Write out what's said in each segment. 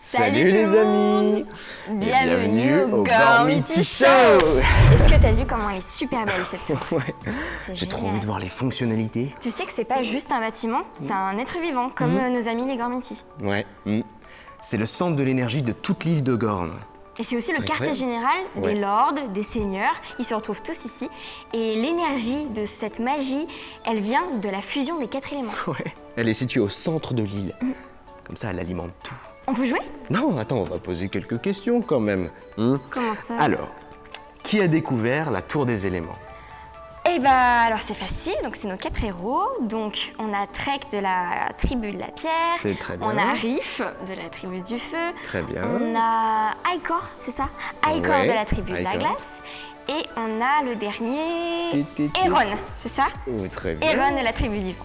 Salut les amis! Bienvenue au Gormiti Show! Est-ce que t'as vu comment elle est super belle cette tour? Ouais. J'ai C'est trop génial. envie de voir les fonctionnalités. Tu sais que c'est pas juste un bâtiment, c'est un être vivant, comme nos amis les Gormiti. Ouais. C'est le centre de l'énergie de toute l'île de Gorm. Et c'est aussi le C'est quartier incroyable. général Ouais. des lords, des seigneurs, ils se retrouvent tous ici. Et l'énergie de cette magie, elle vient de la fusion des 4 éléments. Ouais. Elle est située au centre de l'île. Comme ça, elle alimente tout. On peut jouer? Non, attends, on va poser quelques questions quand même. Comment ça? Alors, qui a découvert la tour des éléments? Eh bah alors c'est facile, donc c'est nos 4 héros. Donc on a Trek de la tribu de la pierre. C'est très bien. On a Riff de la tribu du feu. Très bien. On a Icor, c'est ça? Icor Ouais, de la tribu de la Icor. glace. Et on a le dernier, Ti. Eron, c'est ça? Oh, très bien. Eron de la tribu du vent.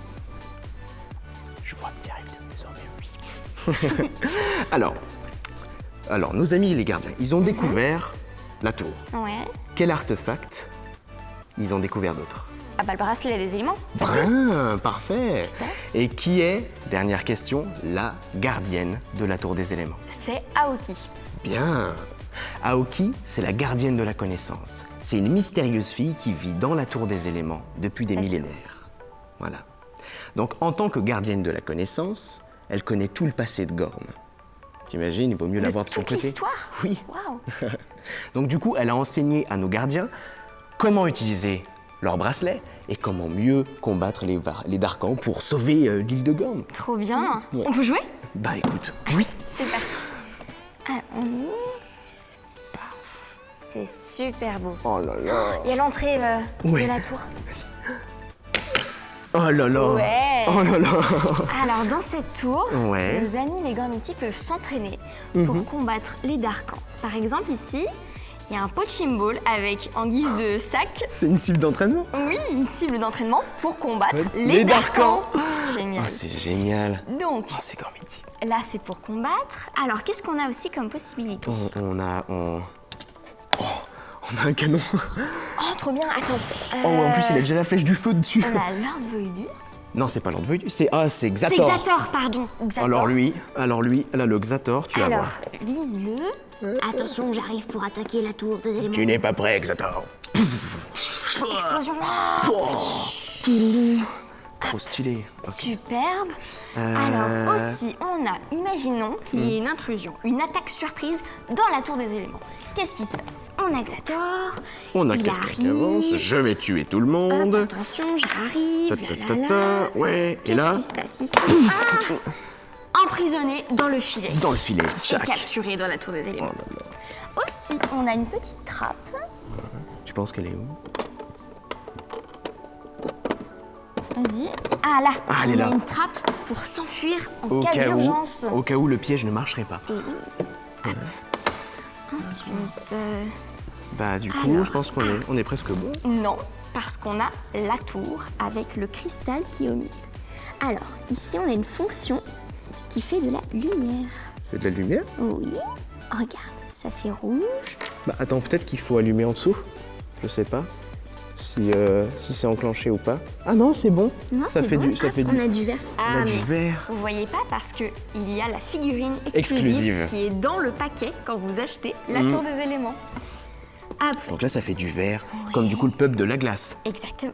Je vois que tu arrives de mieux en mieux, oui. Alors, nos amis les gardiens, ils ont découvert la tour. Ouais. Quel artefact ils ont découvert d'autre? Ah bah le bracelet des éléments. Brin, parfait. Super. Et qui est, dernière question, la gardienne de la tour des éléments? C'est Aoki. Bien. Aoki, c'est la gardienne de la connaissance. C'est une mystérieuse fille qui vit dans la tour des éléments depuis des Exactement. millénaires. Voilà. Donc, en tant que gardienne de la connaissance, elle connaît tout le passé de Gorm. T'imagines, il vaut mieux l'avoir de son toute côté. l'histoire? Oui. Waouh. Donc, du coup, elle a enseigné à nos gardiens comment utiliser leur bracelet et comment mieux combattre les Darkans pour sauver l'île de Gorm. Trop bien. Ouais. On peut jouer? Bah écoute, oui. C'est parti. Ah, on ouvre. Paf. C'est super beau. Oh là là. Il y a l'entrée Ouais. de la tour. Oh là là. Ouais. Oh là là. Alors dans cette tour, Ouais. nos amis les Gormiti peuvent s'entraîner pour combattre les Darkans. Par exemple ici, il y a un poaching ball avec en guise de sac, C'est une cible d'entraînement. oui, une cible d'entraînement pour combattre Ouais. les Les Darkans. Darkans. Génial. Ah, c'est génial. Donc Oh, c'est Gormiti. là c'est pour combattre. Alors qu'est-ce qu'on a aussi comme possibilité? On a un canon. Oh trop bien, attends. Oh, en plus, il a déjà la flèche du feu dessus. On a Lord Voidus. Non, c'est pas Lord Voidus, c'est C'est Xator. Xator, pardon. Xator. Alors lui, là, le Xator, tu vas Alors, voir. vise-le. Attention, j'arrive pour attaquer la tour des éléments. Tu n'es pas prêt, Xator. Explosion. Trop stylé. Ok. Superbe. Alors aussi, on a, imaginons qu'il y ait une intrusion, une attaque surprise dans la tour des éléments. Qu'est-ce qui se passe? On a Xator. On a il quelqu'un qui arrive. avance. Je vais tuer tout le Hop, monde. attention, j'arrive. Ta, ta, ta, ta. Ouais, et Qu'est-ce là, qui se passe ici? Emprisonné dans le filet. dans le filet, Et Jack. capturé dans la tour des Oh éléments. là là. Aussi, on a une petite trappe. Tu penses qu'elle est où? Vas-y. Ah là, Ah, elle est on a là. une trappe pour s'enfuir en Au cas cas d'urgence. où le piège ne marcherait pas. Et oui. Hop. Ensuite, Bah du coup, Alors. je pense qu'on est presque bon. non, parce qu'on a la tour avec le cristal qui est au milieu. Alors, ici, on a une fonction qui fait de la lumière. C'est de la lumière? Oui, regarde, ça fait rouge. Bah attends, peut-être qu'il faut allumer en dessous. Je sais pas. Si c'est enclenché ou pas. Ah non, c'est bon. Non, ça c'est fait bon. du, ça Hop, fait on du. a du vert. On a du mais vert. vous voyez pas parce que il y a la figurine Exclusive. exclusive qui est dans le paquet quand vous achetez la tour des éléments. Hop, Donc là, ça fait du vert, comme du coup le peuple de la glace. exactement.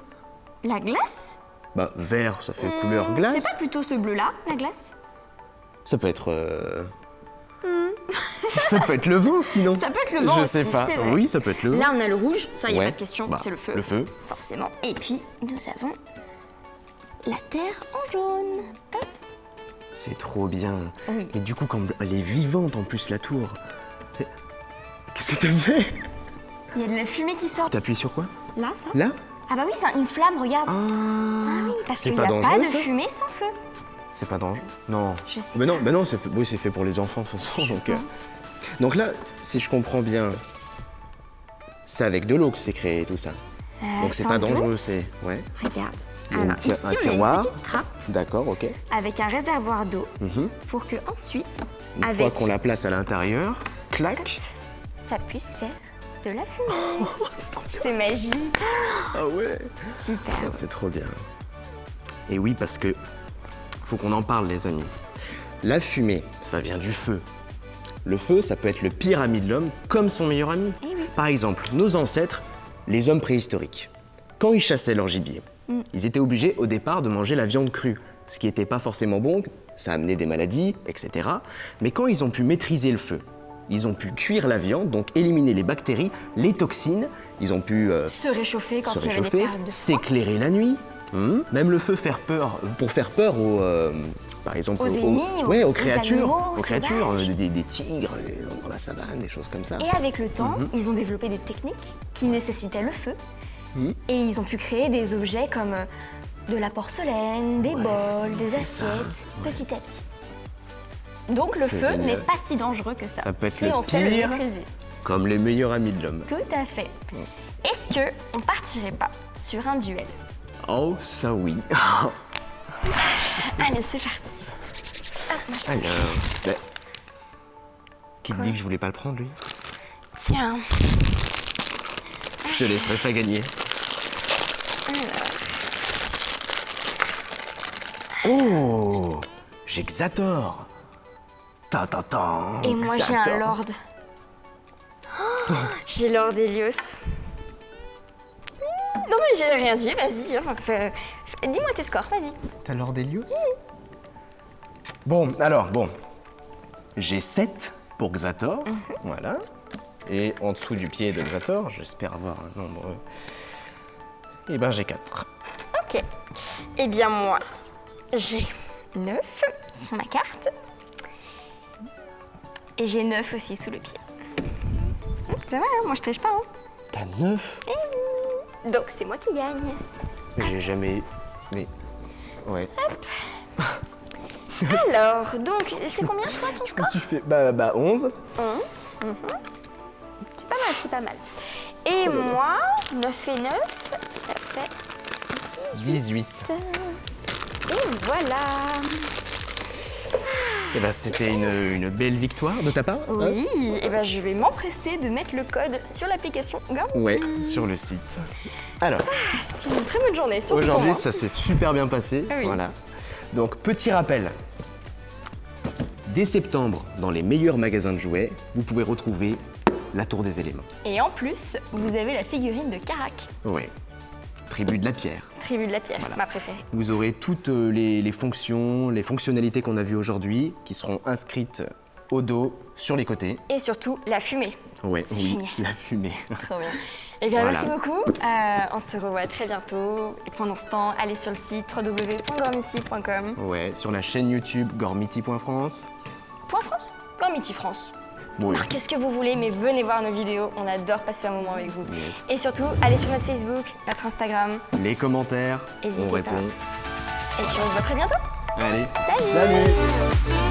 La glace? Bah vert, ça fait couleur glace. C'est pas plutôt ce bleu-là, la glace? Ça peut être. Ça peut être le vent sinon. Ça peut être le vent Je aussi, sais pas. c'est vrai. Oui, ça peut être le vent. Là, on a le rouge, ça, y a Ouais. pas de question, Bah, c'est le feu. le feu. Forcément. Et puis, nous avons la terre en jaune. Hop. C'est trop bien. Oui. Mais du coup, quand elle est vivante en plus la tour. Qu'est-ce que t'as fait? Il y a de la fumée qui sort. T'as appuyé sur quoi? Là, ça? Là? Ah bah oui, c'est une flamme, regarde. Ah. Oui, parce C'est qu'il n'y pas a pas dangereux, de ça fumée sans feu. C'est pas dangereux? Non. Je sais Mais pas. non, mais non, oui, c'est fait pour les enfants de toute façon. Je Donc, pense. donc là, si je comprends bien, c'est avec de l'eau que c'est créé tout ça. Donc c'est sans pas dangereux, doute. c'est. Ouais. Regarde. Il y a Alors, ici, on a tiroir. une petite trappe D'accord, ok. avec un réservoir d'eau pour que ensuite, Une fois avec qu'on la place à l'intérieur, clac. ça puisse faire de la fumée. C'est trop bien. C'est magique. Ah ouais. Super. Ah, c'est trop bien. Et oui, parce que faut qu'on en parle, les amis. La fumée, ça vient du feu. Le feu, ça peut être le pire ami de l'homme, comme son meilleur ami. Eh oui. Par exemple, nos ancêtres, les hommes préhistoriques, quand ils chassaient leur gibier, ils étaient obligés au départ de manger la viande crue, ce qui n'était pas forcément bon, ça amenait des maladies, etc. Mais quand ils ont pu maîtriser le feu, ils ont pu cuire la viande, donc éliminer les bactéries, les toxines, ils ont pu Se réchauffer quand se il y avait des réchauffer, périodes de froid. s'éclairer la nuit, même le feu pour faire peur aux, par exemple Aux ennemis, ouais, aux aux créatures, animaux aux créatures, sauvages. des tigres dans la savane, des choses comme ça. Et avec le temps, ils ont développé des techniques qui nécessitaient le feu. Et ils ont pu créer des objets comme de la porcelaine, des bols, des assiettes, petit à petit. Donc le C'est feu génial. n'est pas si dangereux que ça, Ça peut être si le on sait le pire. maîtriser. Comme les meilleurs amis de l'homme. Tout à fait. Est-ce que on partirait pas sur un duel? Oh, ça oui. Allez, c'est parti. Alors, ben, qui te dit que je voulais pas le prendre, lui? Tiens, Je te laisserai pas gagner. Oh, j'ai Xator. Ta ta ta. et moi j'ai un Xator. lord. Oh, j'ai Lord Helios. Non mais j'ai rien dit, vas-y. Hein, dis-moi tes scores, vas-y. T'as Lord Helios? Bon, alors, bon. J'ai 7 pour Xator, voilà. Et en dessous du pied de Xator, j'espère avoir un nombre... Eh ben, j'ai 4. Ok. Eh bien moi, j'ai 9 sur ma carte. Et j'ai 9 aussi sous le pied. Ça va, hein, moi je triche pas. Hein. T'as 9? Donc c'est moi qui gagne. Mais j'ai jamais... Mais... Ouais. Alors, donc, c'est combien toi ton Je me score? suis fait... Bah, 11. 11. C'est pas mal, c'est pas mal. Et moi, 9 et 9, ça fait 18. Et voilà. Eh ben, c'était une belle victoire de ta part. hein? Oui, et ben je vais m'empresser de mettre le code sur l'application Gormiti. Ouais, sur le site. Alors, C'est une très bonne journée, surtout pour aujourd'hui, moi. ça s'est super bien passé. Oui. Voilà. Donc, petit rappel. Dès septembre, dans les meilleurs magasins de jouets, vous pouvez retrouver la Tour des éléments. Et en plus, vous avez la figurine de Carac, Ouais. Tribu de la pierre. tribu de la pierre, ma préférée. Vous aurez toutes les fonctions, les fonctionnalités qu'on a vues aujourd'hui qui seront inscrites au dos, sur les côtés. Et surtout, la fumée. Ouais, C'est oui, génial. la fumée. Trop bien. Eh bien, Voilà. merci beaucoup. On se revoit très bientôt. Et pendant ce temps, allez sur le site www.gormiti.com. Ouais, sur la chaîne YouTube gormiti.france. .France Gormiti France. Oui. Marquez ce que vous voulez, mais venez voir nos vidéos. On adore passer un moment avec vous. Yes. Et surtout, allez sur notre Facebook, notre Instagram. Les commentaires, N'hésitez on pas. répond. Et puis on se voit très bientôt. Allez, Salut. salut